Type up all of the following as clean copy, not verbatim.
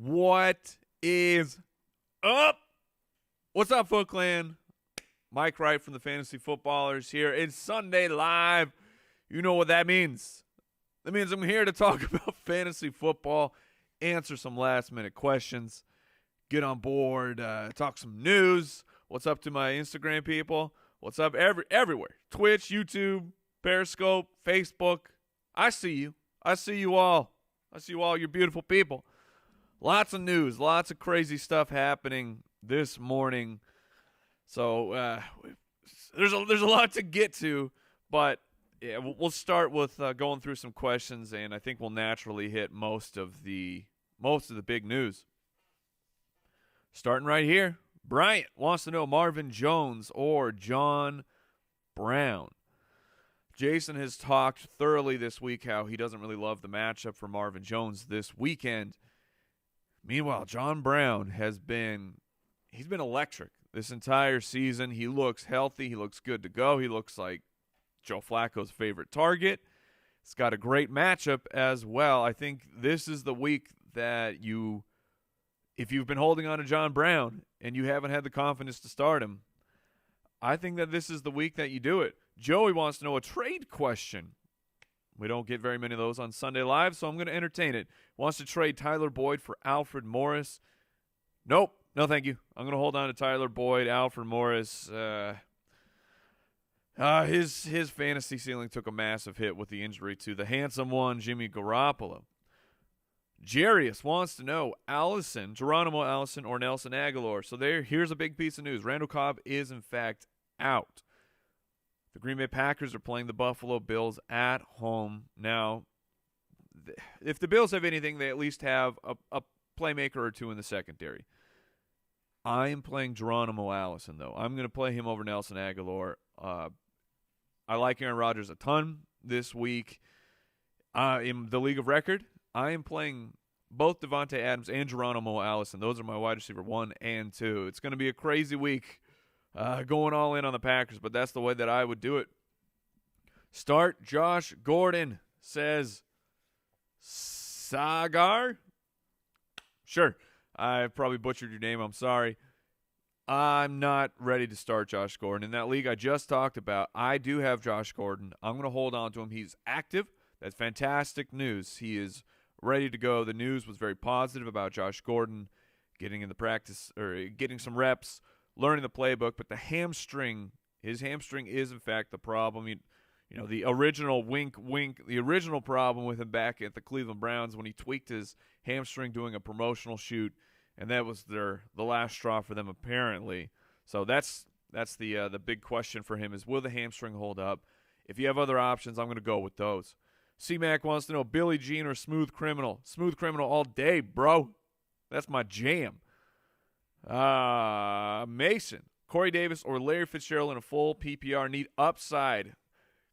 What is up? What's up, Foot Clan? Mike Wright from the Fantasy Footballers here. It's Sunday Live. You know what that means. That means I'm here to talk about fantasy football, answer some last-minute questions, get on board, talk some news. What's up to my Instagram people? What's up everywhere? Twitch, YouTube, Periscope, Facebook. I see you. I see you all. I see you all, you beautiful people. Lots of news, lots of crazy stuff happening this morning. So there's a lot to get to, but yeah, we'll start with going through some questions, and I think we'll naturally hit most of the big news. Starting right here, Bryant wants to know Marvin Jones or John Brown. Jason has talked thoroughly this week how he doesn't really love the matchup for Marvin Jones this weekend. Meanwhile, John Brown he's been electric this entire season. He looks healthy. He looks good to go. He looks like Joe Flacco's favorite target. It's got a great matchup as well. I think this is the week that if you've been holding on to John Brown and you haven't had the confidence to start him, I think that this is the week that you do it. Joey wants to know a trade question. We don't get very many of those on Sunday Live, so I'm going to entertain it. Wants to trade Tyler Boyd for Alfred Morris. Nope. No, thank you. I'm going to hold on to Tyler Boyd. Alfred Morris, his fantasy ceiling took a massive hit with the injury to the handsome one, Jimmy Garoppolo. Jarius wants to know Geronimo Allison, or Nelson Aguilar. So here's a big piece of news. Randall Cobb is, in fact, out. The Green Bay Packers are playing the Buffalo Bills at home. Now, if the Bills have anything, they at least have a playmaker or two in the secondary. I am playing Geronimo Allison, though. I'm going to play him over Nelson Aguilar. I like Aaron Rodgers a ton this week. In the league of record, I am playing both Devontae Adams and Geronimo Allison. Those are my wide receiver 1 and 2. It's going to be a crazy week. Going all in on the Packers, but that's the way that I would do it. Start Josh Gordon, says Sagar. Sure, I probably butchered your name. I'm sorry. I'm not ready to start Josh Gordon. In that league I just talked about, I do have Josh Gordon. I'm going to hold on to him. He's active. That's fantastic news. He is ready to go. The news was very positive about Josh Gordon getting in the practice or getting some reps, learning the playbook, but his hamstring is in fact the problem. You know, the original the original problem with him back at the Cleveland Browns when he tweaked his hamstring doing a promotional shoot, and that was the last straw for them apparently. So that's the big question for him is, will the hamstring hold up? If you have other options, I'm going to go with those. C-Mac wants to know Billie Jean or Smooth Criminal. Smooth Criminal all day, bro. That's my jam. Mason, Corey Davis or Larry Fitzgerald in a full PPR need upside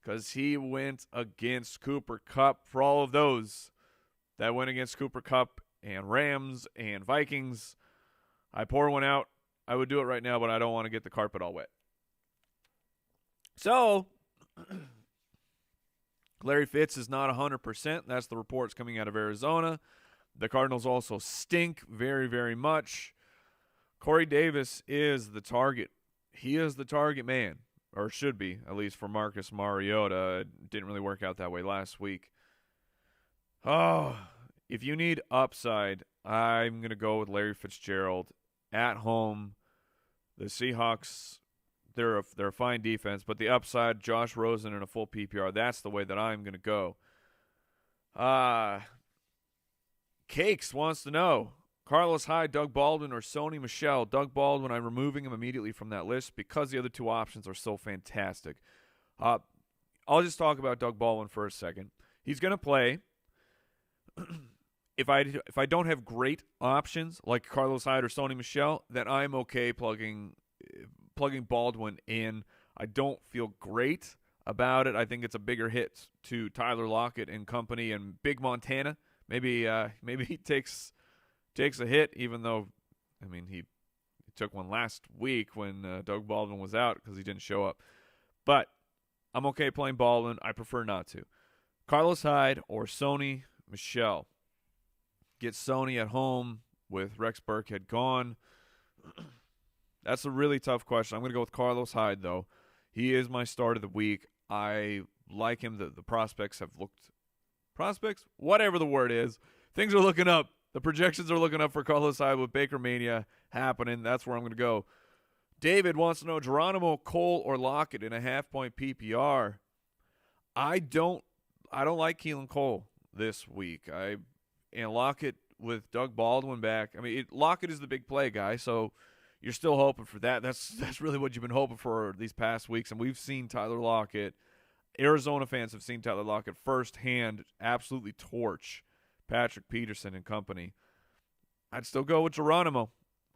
because he went against Cooper Kupp. For all of those that went against Cooper Kupp and Rams and Vikings, I pour one out. I would do it right now, but I don't want to get the carpet all wet. So, Larry Fitz is not 100%. That's the reports coming out of Arizona. The Cardinals also stink very, very much. Corey Davis is the target. He is the target man, or should be, at least for Marcus Mariota. It didn't really work out that way last week. Oh, if you need upside, I'm going to go with Larry Fitzgerald at home. The Seahawks, they're a fine defense, but the upside, Josh Rosen in a full PPR, that's the way that I'm going to go. Cakes wants to know Carlos Hyde, Doug Baldwin, or Sony Michel. Doug Baldwin, I'm removing him immediately from that list because the other two options are so fantastic. I'll just talk about Doug Baldwin for a second. He's going to play. If I don't have great options like Carlos Hyde or Sony Michel, then I'm okay plugging Baldwin in. I don't feel great about it. I think it's a bigger hit to Tyler Lockett and company and Big Montana. Maybe he takes a hit, even though, I mean, he took one last week when Doug Baldwin was out because he didn't show up. But I'm okay playing Baldwin. I prefer not to. Carlos Hyde or Sony Michel. Get Sony at home. with Rex Burkhead gone. That's a really tough question. I'm going to go with Carlos Hyde, though. He is my start of the week. I like him. The prospects have looked – prospects? Whatever the word is. Things are looking up. The projections are looking up for Carlos Hyde with Baker Mania happening. That's where I'm going to go. David wants to know Geronimo, Cole, or Lockett in a half-point PPR. I don't like Keelan Cole this week. And Lockett with Doug Baldwin back. I mean, Lockett is the big play guy, so you're still hoping for that. That's really what you've been hoping for these past weeks. And we've seen Tyler Lockett. Arizona fans have seen Tyler Lockett firsthand absolutely torch Patrick Peterson and company. I'd still go with Geronimo.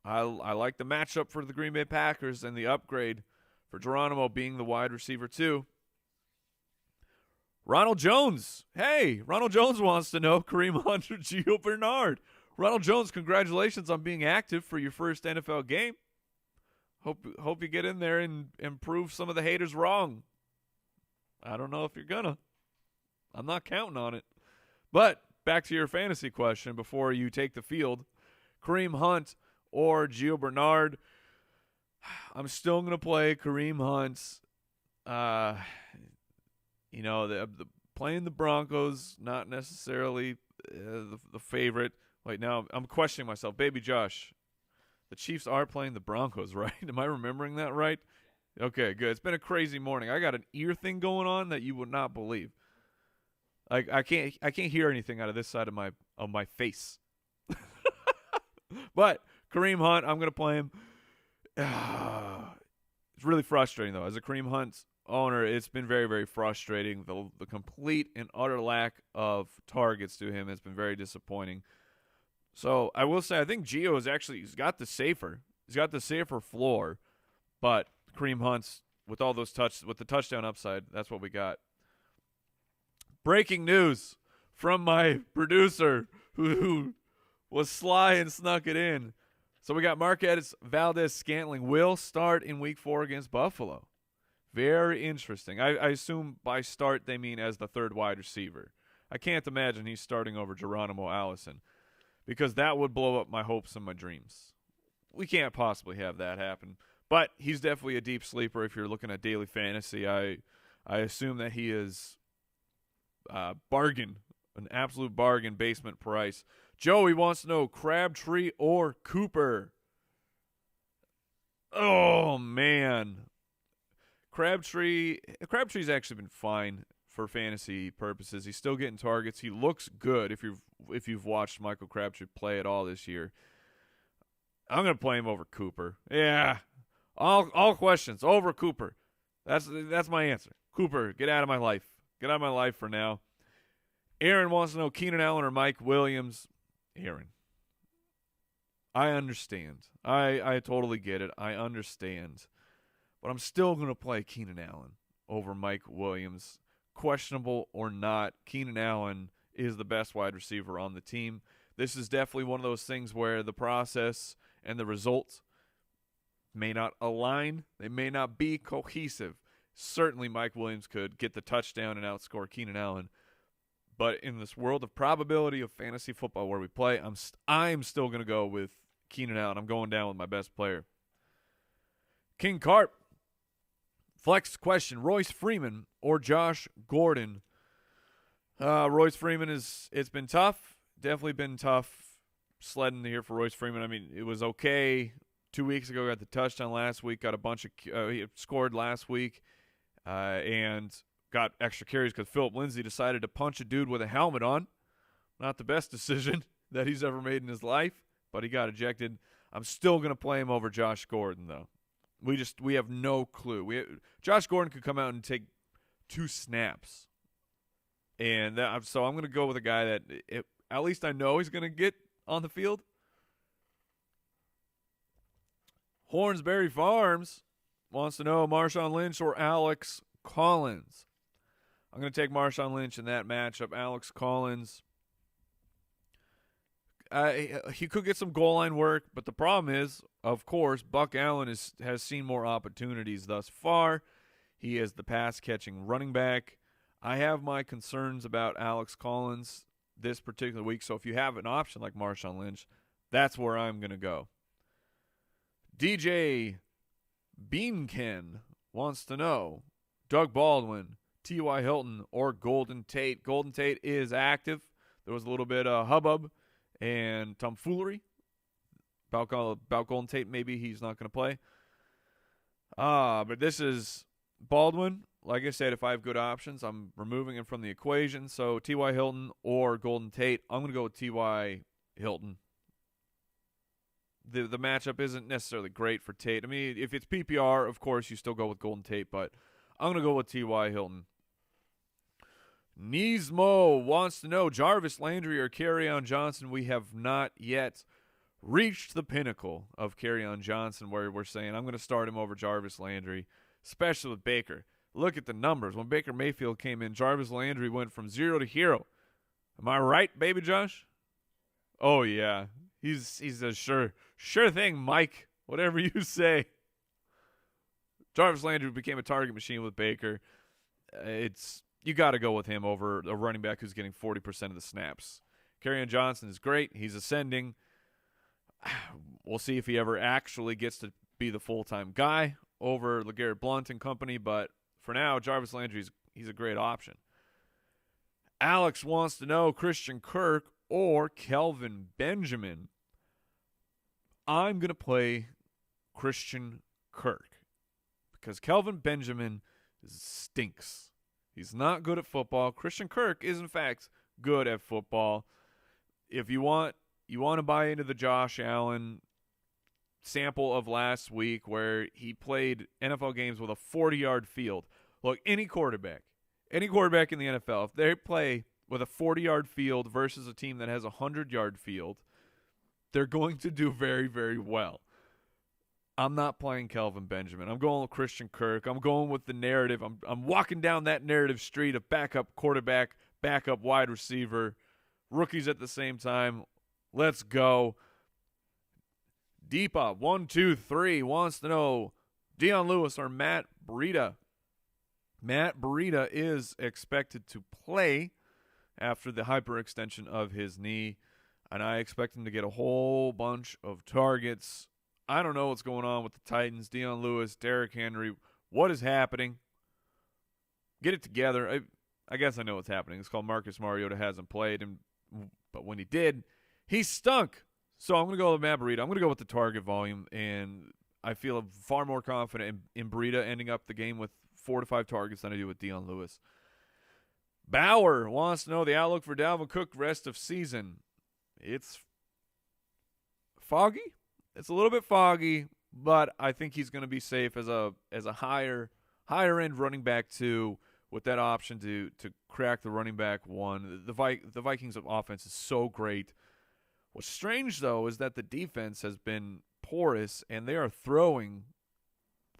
I like the matchup for the Green Bay Packers and the upgrade for Geronimo being the wide receiver too. Ronald Jones. Hey, Ronald Jones wants to know Kareem Hunt or Gio Bernard. Ronald Jones, congratulations on being active for your first NFL game. Hope you get in there and prove some of the haters wrong. I don't know if you're gonna. I'm not counting on it. But back to your fantasy question before you take the field. Kareem Hunt or Gio Bernard. I'm still going to play Kareem Hunt. Playing the Broncos, not necessarily the favorite. Wait, now I'm questioning myself. Baby Josh, the Chiefs are playing the Broncos, right? Am I remembering that right? Okay, good. It's been a crazy morning. I got an ear thing going on that you would not believe. Like I can't hear anything out of this side of my face. But Kareem Hunt, I'm going to play him. It's really frustrating, though. As a Kareem Hunt owner, it's been very, very frustrating. The complete and utter lack of targets to him has been very disappointing. So I will say I think Gio he's got the safer floor, but Kareem Hunt's with all those with the touchdown upside, that's what we got. Breaking news from my producer who was sly and snuck it in. So we got Marquez Valdez-Scantling will start in Week 4 against Buffalo. Very interesting. I assume by start they mean as the third wide receiver. I can't imagine he's starting over Geronimo Allison because that would blow up my hopes and my dreams. We can't possibly have that happen. But he's definitely a deep sleeper if you're looking at daily fantasy. I assume that he is bargain, an absolute bargain basement price. Joey wants to know Crabtree or Cooper. Oh, man. Crabtree's actually been fine for fantasy purposes. He's still getting targets. He looks good if you've watched Michael Crabtree play at all this year. I'm going to play him over Cooper. Yeah. All questions over Cooper. That's my answer. Cooper, get out of my life. Get out of my life for now. Aaron wants to know Keenan Allen or Mike Williams. Aaron, I understand. I totally get it. I understand. But I'm still going to play Keenan Allen over Mike Williams. Questionable or not, Keenan Allen is the best wide receiver on the team. This is definitely one of those things where the process and the results may not align. They may not be cohesive. Certainly Mike Williams could get the touchdown and outscore Keenan Allen. But in this world of probability of fantasy football where we play, I'm still going to go with Keenan Allen. I'm going down with my best player. King Carp. Flex question, Royce Freeman or Josh Gordon? Royce Freeman it's been tough. Definitely been tough sledding here for Royce Freeman. I mean, it was okay 2 weeks ago. Got the touchdown last week. Got a bunch of he scored last week. And got extra carries because Philip Lindsay decided to punch a dude with a helmet on. Not the best decision that he's ever made in his life, but he got ejected. I'm still going to play him over Josh Gordon, though. We have no clue. Josh Gordon could come out and take 2 snaps. And so I'm going to go with a guy that at least I know he's going to get on the field. Hornsberry Farms wants to know Marshawn Lynch or Alex Collins. I'm going to take Marshawn Lynch in that matchup. Alex Collins, he could get some goal line work, but the problem is, of course, Buck Allen has seen more opportunities thus far. He is the pass-catching running back. I have my concerns about Alex Collins this particular week, so if you have an option like Marshawn Lynch, That's where I'm going to go. DJ Beanken wants to know Doug Baldwin, T.Y. Hilton, or Golden Tate. Golden Tate is active. There was a little bit of hubbub and tomfoolery about Golden Tate. Maybe he's not going to play. But this is Baldwin. Like I said, if I have good options, I'm removing him from the equation. So T.Y. Hilton or Golden Tate. I'm going to go with T.Y. Hilton. The matchup isn't necessarily great for Tate. I mean, if it's PPR, of course, you still go with Golden Tate, but I'm going to go with T.Y. Hilton. Nismo wants to know Jarvis Landry or Kerryon Johnson. We have not yet reached the pinnacle of Kerryon Johnson where we're saying I'm going to start him over Jarvis Landry, especially with Baker. Look at the numbers. When Baker Mayfield came in, Jarvis Landry went from 0 to hero. Am I right, baby Josh? Oh, yeah. He's a sure thing, Mike. Whatever you say. Jarvis Landry became a target machine with Baker. You got to go with him over a running back who's getting 40% of the snaps. Kerryon Johnson is great. He's ascending. We'll see if he ever actually gets to be the full-time guy over LeGarrette Blount and company, but for now, Jarvis Landry, he's a great option. Alex wants to know Christian Kirk or Kelvin Benjamin. I'm going to play Christian Kirk because Kelvin Benjamin stinks. He's not good at football. Christian Kirk is, in fact, good at football. If you want to buy into the Josh Allen sample of last week where he played NFL games with a 40-yard field. Look, any quarterback in the NFL, if they play with a 40-yard field versus a team that has a 100-yard field, they're going to do very, very well. I'm not playing Kelvin Benjamin. I'm going with Christian Kirk. I'm going with the narrative. I'm walking down that narrative street of backup quarterback, backup wide receiver, rookies at the same time. Let's go. Deepa 123 wants to know Dion Lewis or Matt Breida. Matt Breida is expected to play after the hyperextension of his knee, and I expect him to get a whole bunch of targets. I don't know what's going on with the Titans. Dion Lewis, Derrick Henry, what is happening? Get it together. I guess I know what's happening. It's called Marcus Mariota hasn't played, but when he did, he stunk. So I'm going to go with Matt Breida. I'm going to go with the target volume, and I feel far more confident in Breida ending up the game with 4 to 5 targets than I do with Dion Lewis. Bauer wants to know the outlook for Dalvin Cook rest of season. It's foggy. It's a little bit foggy, but I think he's going to be safe as a higher end running back 2 with that option to crack the running back 1. The Vikings' offense is so great. What's strange, though, is that the defense has been porous, and they are throwing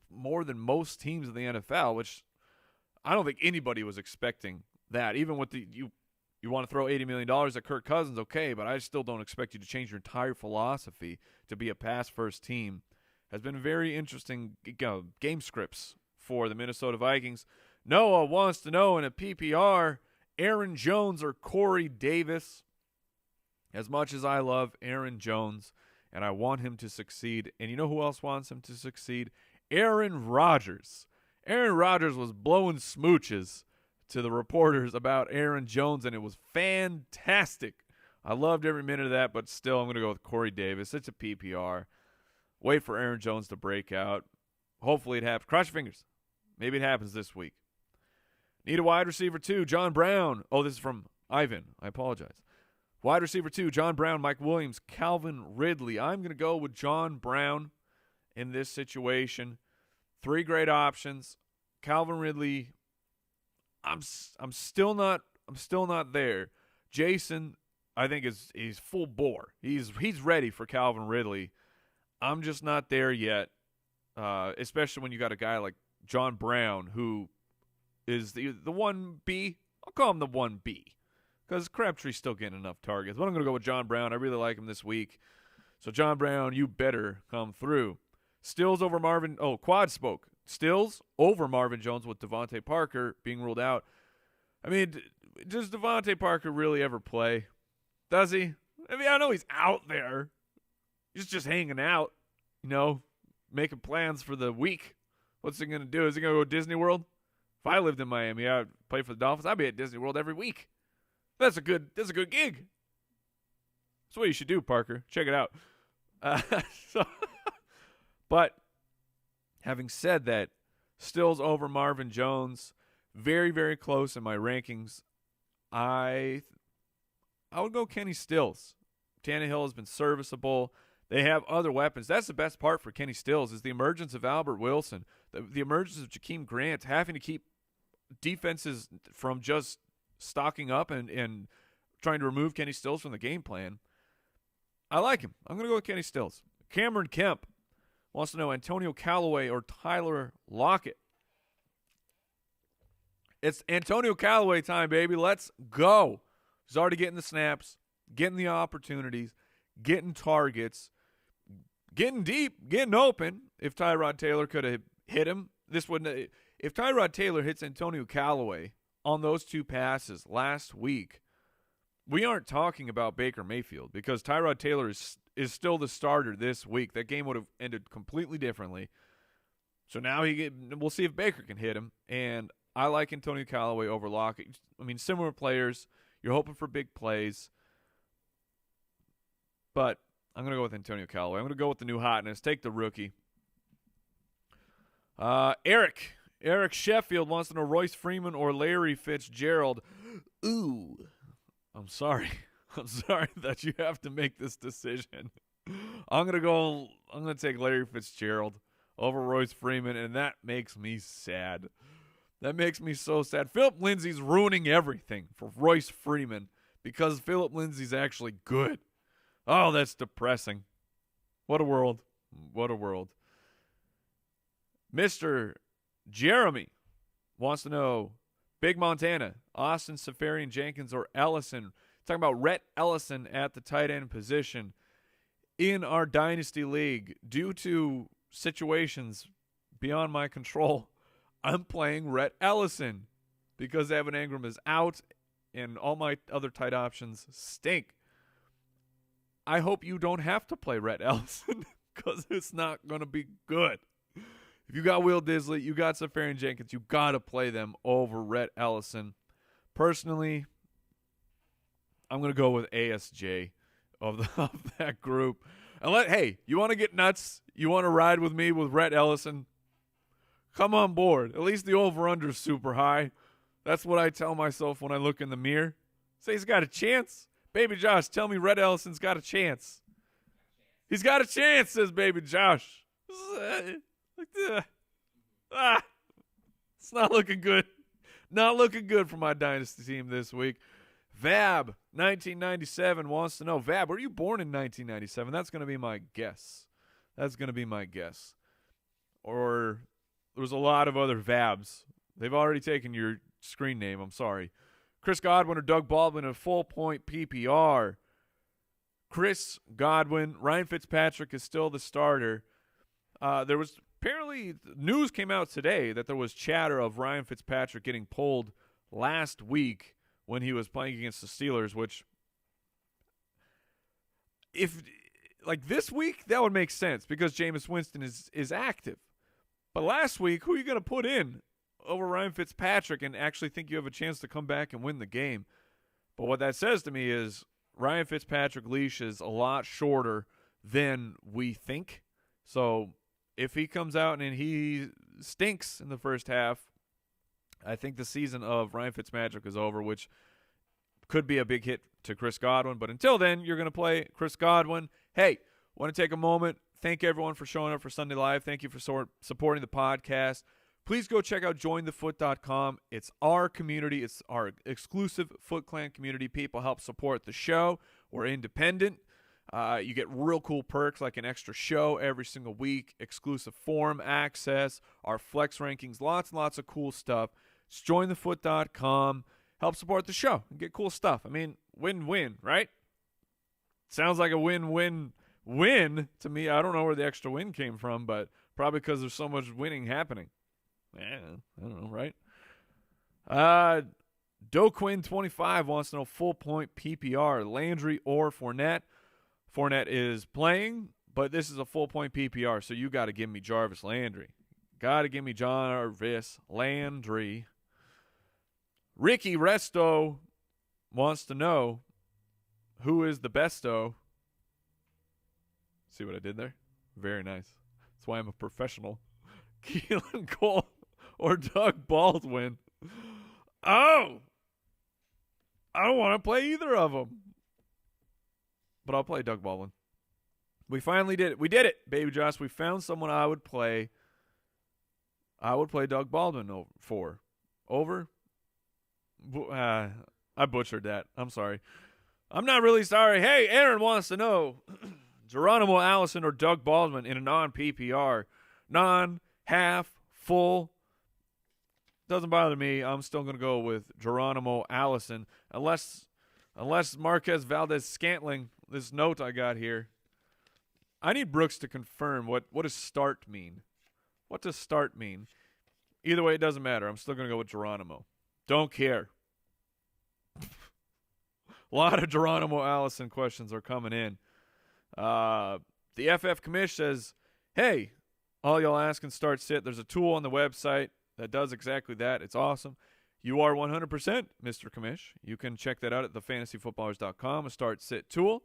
more than most teams in the NFL, which I don't think anybody was expecting that. Even with you want to throw $80 million at Kirk Cousins, okay, but I still don't expect you to change your entire philosophy to be a pass-first team. Has been very interesting game scripts for the Minnesota Vikings. Noah wants to know in a PPR, Aaron Jones or Corey Davis. As much as I love Aaron Jones and I want him to succeed, and you know who else wants him to succeed? Aaron Rodgers. Aaron Rodgers was blowing smooches to the reporters about Aaron Jones, and it was fantastic. I loved every minute of that, but still I'm going to go with Corey Davis. It's a PPR. Wait for Aaron Jones to break out. Hopefully it happens. Cross your fingers. Maybe it happens this week. Need a wide receiver 2, John Brown. Oh, this is from Ivan. I apologize. Wide receiver 2, John Brown, Mike Williams, Calvin Ridley. I'm going to go with John Brown in this situation. 3 great options. Calvin Ridley, I'm still not there. Jason, I think he's full bore. He's ready for Calvin Ridley. I'm just not there yet. Especially when you got a guy like John Brown who is the 1B. I'll call him the 1B. Because Crabtree's still getting enough targets. But I'm going to go with John Brown. I really like him this week. So, John Brown, you better come through. Stills over Marvin. Oh, Quad spoke. Stills over Marvin Jones with Devontae Parker being ruled out. I mean, does Devontae Parker really ever play? Does he? I mean, I know he's out there. He's just hanging out, making plans for the week. What's he going to do? Is he going to go to Disney World? If I lived in Miami, I'd play for the Dolphins. I'd be at Disney World every week. That's a good gig. That's what you should do, Parker. Check it out. But having said that, Stills over Marvin Jones, very, very close in my rankings. I would go Kenny Stills. Tannehill has been serviceable. They have other weapons. That's the best part for Kenny Stills is the emergence of Albert Wilson, the emergence of Jakeem Grant, having to keep defenses from just stocking up and trying to remove Kenny Stills from the game plan. I like him. I'm going to go with Kenny Stills. Cameron Kemp wants to know Antonio Callaway or Tyler Lockett. It's Antonio Callaway time, baby. Let's go. He's already getting the snaps, getting the opportunities, getting targets, getting deep, getting open. If Tyrod Taylor could have hit him, this wouldn't. If Tyrod Taylor hits Antonio Callaway on those two passes last week, we aren't talking about Baker Mayfield because Tyrod Taylor is still the starter this week. That game would have ended completely differently. So now we'll see if Baker can hit him. And I like Antonio Callaway over Lockett. I mean, similar players. You're hoping for big plays. But I'm going to go with Antonio Callaway. I'm going to go with the new hotness. Take the rookie. Eric Sheffield wants to know Royce Freeman or Larry Fitzgerald. Ooh. I'm sorry that you have to make this decision. I'm going to take Larry Fitzgerald over Royce Freeman, and that makes me sad. That makes me so sad. Philip Lindsay's ruining everything for Royce Freeman because Philip Lindsay's actually good. Oh, that's depressing. What a world. What a world. Mr. Jeremy wants to know Big Montana, Austin Seferian-Jenkins, or Ellison. Talking about Rhett Ellison at the tight end position in our Dynasty League. Due to situations beyond my control, I'm playing Rhett Ellison because Evan Engram is out and all my other tight options stink. I hope you don't have to play Rhett Ellison because it's not going to be good. If you got Will Disley, you got Seferian-Jenkins, you got to play them over Rhett Ellison. Personally, I'm going to go with ASJ of that group. And hey, you want to get nuts? You want to ride with me with Rhett Ellison? Come on board. At least the over-under is super high. That's what I tell myself when I look in the mirror. Say he's got a chance. Baby Josh, tell me Rhett Ellison's got a chance. He's got a chance, says Baby Josh. It's not looking good. Not looking good for my dynasty team this week. Vab, 1997, wants to know, Vab, were you born in 1997? That's going to be my guess. Or there's a lot of other Vabs. They've already taken your screen name. I'm sorry. Chris Godwin or Doug Baldwin in a full-point PPR. Chris Godwin. Ryan Fitzpatrick is still the starter. There was apparently news came out today that there was chatter of Ryan Fitzpatrick getting pulled last week when he was playing against the Steelers, which if like this week, that would make sense because Jameis Winston is active. But last week, who are you going to put in over Ryan Fitzpatrick and actually think you have a chance to come back and win the game? But what that says to me is Ryan Fitzpatrick leash is a lot shorter than we think. So if he comes out and he stinks in the first half, I think the season of Ryan Fitzpatrick is over, which could be a big hit to Chris Godwin. But until then, you're going to play Chris Godwin. Hey, want to take a moment. Thank everyone for showing up for Sunday Live. Thank you for supporting the podcast. Please go check out jointhefoot.com. It's our community. It's our exclusive Foot Clan community. People help support the show. We're independent. You get real cool perks like an extra show every single week, exclusive forum access, our flex rankings, lots and lots of cool stuff. It's jointhefoot.com. Help support the show and get cool stuff. I mean, win-win, right? Sounds like a win-win to me. I don't know where the extra win came from, but probably because there's so much winning happening. Yeah, I don't know, right? DoQuinn25 wants to know full point PPR, Landry or Fournette. Fournette is playing, But this is a full-point PPR, so you got to give me Jarvis Landry. Got to give me Jarvis Landry. Ricky Resto wants to know who is the besto. See what I did there? Very nice. That's why I'm a professional. Keelan Cole or Doug Baldwin. Oh! I don't want to play either of them. But I'll play Doug Baldwin. We finally did it. We did it, baby Josh. We found someone I would play. I would play Doug Baldwin for. Over? I butchered that. I'm sorry. I'm not really sorry. Hey, Aaron wants to know Geronimo Allison or Doug Baldwin in a non-PPR. Non-half, full. Doesn't bother me. I'm still going to go with Geronimo Allison. Unless Marquez Valdez-Scantling, this note I got here. I need Brooks to confirm what does start mean. What does start mean? Either way, it doesn't matter. I'm still going to go with Geronimo. Don't care. A lot of Geronimo Allison questions are coming in. The FF Commish says, hey, all y'all ask and start sit. There's a tool on the website that does exactly that. It's awesome. You are 100%, Mr. Commish. You can check that out at thefantasyfootballers.com, a start sit tool.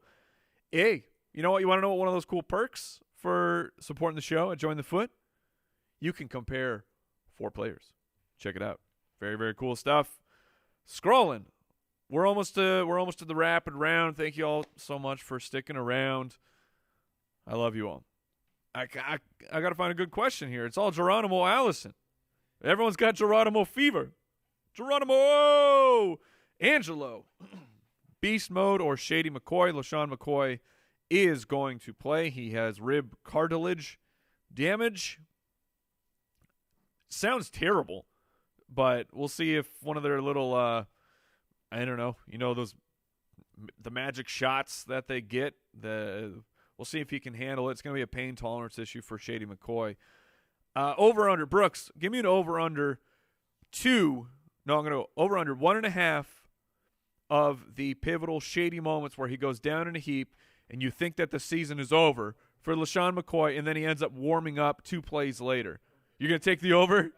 Hey, you know what? You want to know what one of those cool perks for supporting the show at Join the Foot? You can compare 4 players. Check it out. Very, very cool stuff. Scrolling. We're almost to the rapid round. Thank you all so much for sticking around. I love you all. I got to find a good question here. It's all Geronimo Allison. Everyone's got Geronimo fever. Geronimo! Angelo. Beast mode or Shady McCoy. LaShawn McCoy is going to play. He has rib cartilage damage. Sounds terrible, but we'll see if one of their little, I don't know, the magic shots that they get, we'll see if he can handle it. It's going to be a pain tolerance issue for Shady McCoy. Over-under, Brooks, give me an over-under 2. No, I'm going to go over-under 1.5 of the pivotal Shady moments where he goes down in a heap and you think that the season is over for LaShawn McCoy, and then he ends up warming up 2 plays later. You're going to take the over?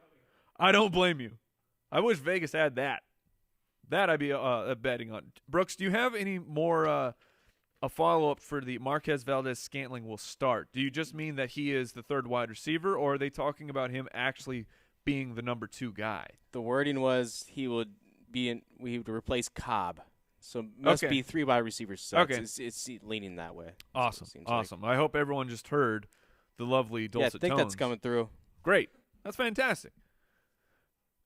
I don't blame you. I wish Vegas had that. That I'd be betting on. Brooks, do you have any more a follow-up for the Marquez Valdez-Scantling will start? Do you just mean that he is the third wide receiver, or are they talking about him actually being the number 2 guy? The wording was he would replace Cobb. So must be 3 wide receivers. So okay. It's leaning that way. Awesome. Awesome. Like. I hope everyone just heard the lovely dulcet tones. Yeah, I think that's coming through. Great. That's fantastic.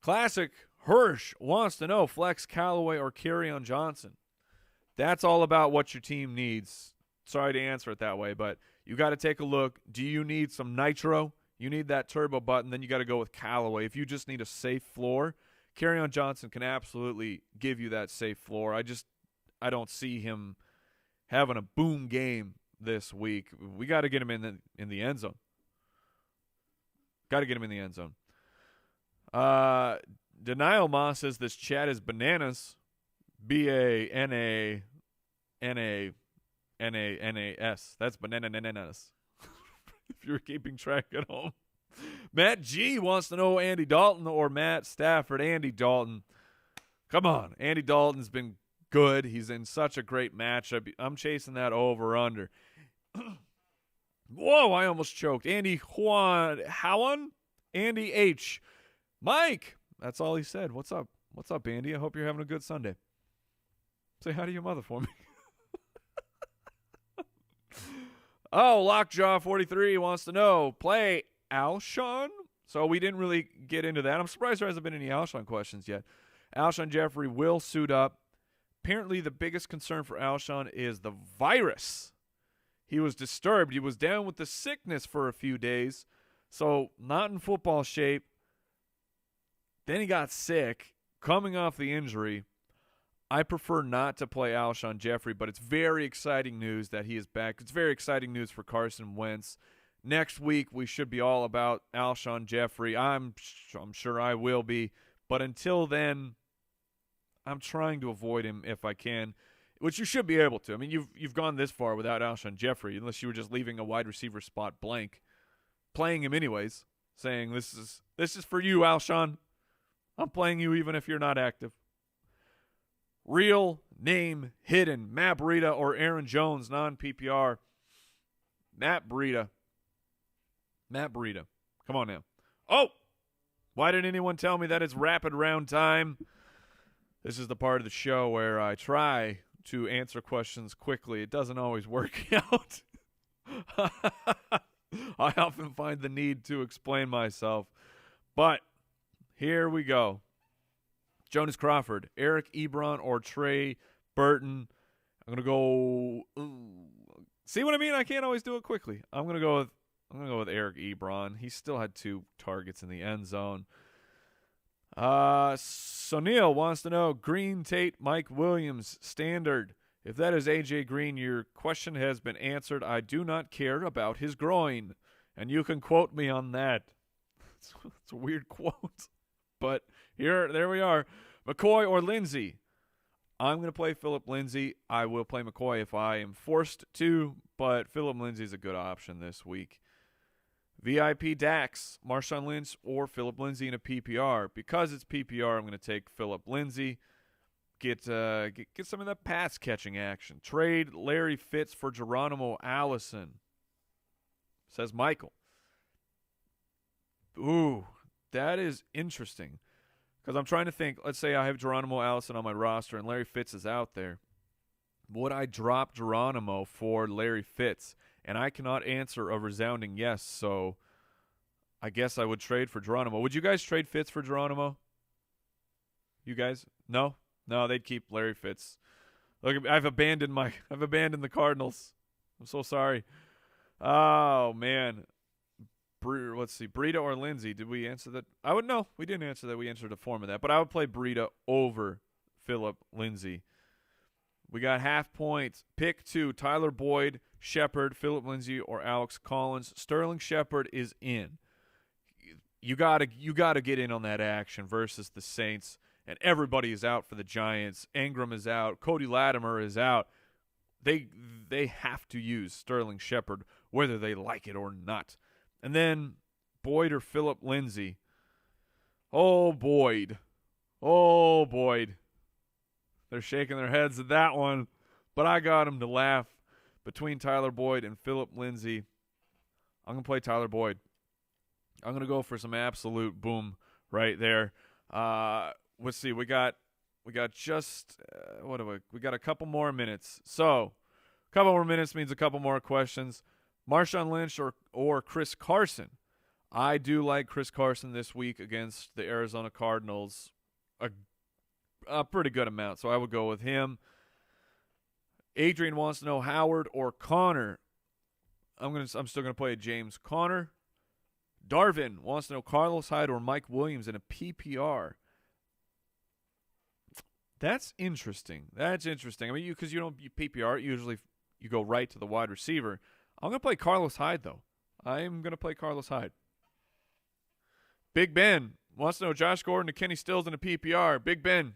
Classic Hirsch wants to know flex Callaway or Kerryon Johnson. That's all about what your team needs. Sorry to answer it that way, but you got to take a look. Do you need some nitro? You need that turbo button, then you got to go with Callaway. If you just need a safe floor, Kerryon Johnson can absolutely give you that safe floor. I don't see him having a boom game this week. We got to get him in the end zone. Got to get him in the end zone. Denial Ma says this chat is bananas. BANANANANAS. That's bananas. If you're keeping track at home. Matt G wants to know Andy Dalton or Matt Stafford. Andy Dalton. Come on. Andy Dalton's been good. He's in such a great matchup. I'm chasing that over-under. Whoa, I almost choked. Andy Howan? Andy H. Mike. That's all he said. What's up? What's up, Andy? I hope you're having a good Sunday. Say hi to your mother for me. Oh, Lockjaw43 wants to know, play Alshon? So we didn't really get into that. I'm surprised there hasn't been any Alshon questions yet. Alshon Jeffrey will suit up. Apparently the biggest concern for Alshon is the virus. He was disturbed. He was down with the sickness for a few days, so not in football shape. Then he got sick, coming off the injury. I prefer not to play Alshon Jeffrey, but it's very exciting news that he is back. It's very exciting news for Carson Wentz. Next week, we should be all about Alshon Jeffrey. I'm sure I will be. But until then, I'm trying to avoid him if I can. which you should be able to. I mean, you've gone this far without Alshon Jeffrey, unless you were just leaving a wide receiver spot blank, playing him anyways, saying this is for you, Alshon. I'm playing you even if you're not active. Real name hidden: Matt Breida or Aaron Jones, non-PPR. Matt Breida. Come on now. Oh! Why didn't anyone tell me that it's rapid round time? This is the part of the show where I try to answer questions quickly. It doesn't always work out. I often find the need to explain myself. But here we go. Jonas Crawford, Eric Ebron, or Trey Burton. I'm gonna go. See what I mean? I can't always do it quickly. I'm gonna go with Eric Ebron. He still had 2 targets in the end zone. So Neil wants to know: Green, Tate, Mike Williams, standard. If that is AJ Green, your question has been answered. I do not care about his groin, and you can quote me on that. It's a weird quote, but there we are. McCoy or Lindsey? I'm going to play Phillip Lindsay. I will play McCoy if I am forced to, but Phillip Lindsay is a good option this week. VIP Dax, Marshawn Lynch or Phillip Lindsay in a PPR. Because it's PPR, I'm going to take Phillip Lindsay. Get some of that pass catching action. Trade Larry Fitz for Geronimo Allison, says Michael. Ooh, that is interesting. Because I'm trying to think, let's say I have Geronimo Allison on my roster and Larry Fitz is out there. Would I drop Geronimo for Larry Fitz? And I cannot answer a resounding yes, so I guess I would trade for Geronimo. Would you guys trade Fitz for Geronimo? You guys? No? No, they'd keep Larry Fitz. Look, I've abandoned the Cardinals. I'm so sorry. Oh, man. Let's see, Breida or Lindsay. Did we answer that? No, we didn't answer that. We answered a form of that. But I would play Breida over Phillip Lindsay. We got half points. Pick 2, Tyler Boyd, Shepard, Phillip Lindsay, or Alex Collins. Sterling Shepard is in. You gotta get in on that action versus the Saints. And everybody is out for the Giants. Ingram is out. Cody Latimer is out. They have to use Sterling Shepard whether they like it or not. And then Boyd or Phillip Lindsay. Oh, Boyd. Oh, Boyd. They're shaking their heads at that one. But I got them to laugh. Between Tyler Boyd and Phillip Lindsay, I'm going to play Tyler Boyd. I'm going to go for some absolute boom right there. Let's see. We got just we got a couple more minutes. So, a couple more minutes means a couple more questions. Marshawn Lynch or Chris Carson. I do like Chris Carson this week against the Arizona Cardinals a pretty good amount, so I would go with him. Adrian wants to know Howard or Connor. I'm still gonna play James Conner. Darvin wants to know Carlos Hyde or Mike Williams in a PPR. That's interesting. I mean, you PPR usually you go right to the wide receiver. I'm going to play Carlos Hyde, though. I'm going to play Carlos Hyde. Big Ben wants to know Josh Gordon to Kenny Stills in a PPR. Big Ben.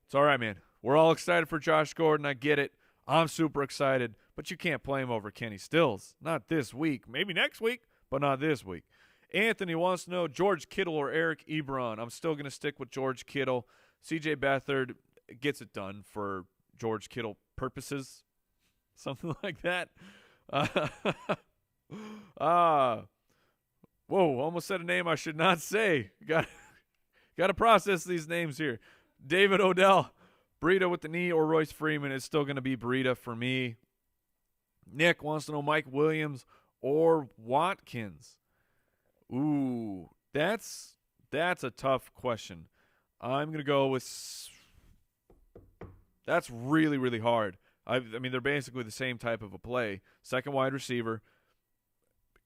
It's all right, man. We're all excited for Josh Gordon. I get it. I'm super excited. But you can't play him over Kenny Stills. Not this week. Maybe next week, but not this week. Anthony wants to know George Kittle or Eric Ebron. I'm still going to stick with George Kittle. C.J. Beathard gets it done for George Kittle purposes. Something like that. Whoa, almost said a name I should not say. Got to process these names here. David Odell, Breida with the knee or Royce Freeman. Is still going to be Breida for me. Nick wants to know Mike Williams or Watkins. Ooh, that's a tough question. I'm going to go with – that's really, really hard. I mean, they're basically the same type of a play. Second wide receiver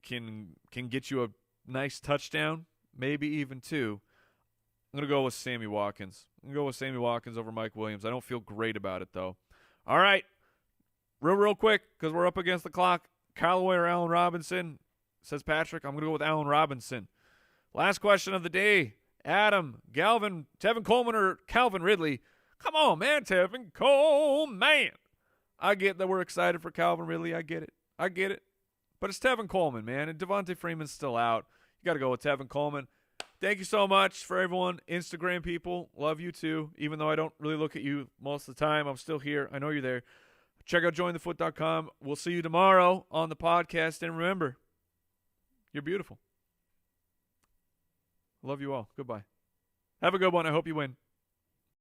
can get you a nice touchdown, maybe even 2. I'm going to go with Sammy Watkins. I'm going to go with Sammy Watkins over Mike Williams. I don't feel great about it, though. All right. Real quick, because we're up against the clock. Callaway or Allen Robinson, says Patrick. I'm going to go with Allen Robinson. Last question of the day. Adam, Galvin, Tevin Coleman, or Calvin Ridley. Come on, man, Tevin Coleman. I get that we're excited for Calvin Ridley. I get it. But it's Tevin Coleman, man, and Devontae Freeman's still out. You got to go with Tevin Coleman. Thank you so much for everyone. Instagram people, love you too. Even though I don't really look at you most of the time, I'm still here. I know you're there. Check out jointhefoot.com. We'll see you tomorrow on the podcast. And remember, you're beautiful. Love you all. Goodbye. Have a good one. I hope you win.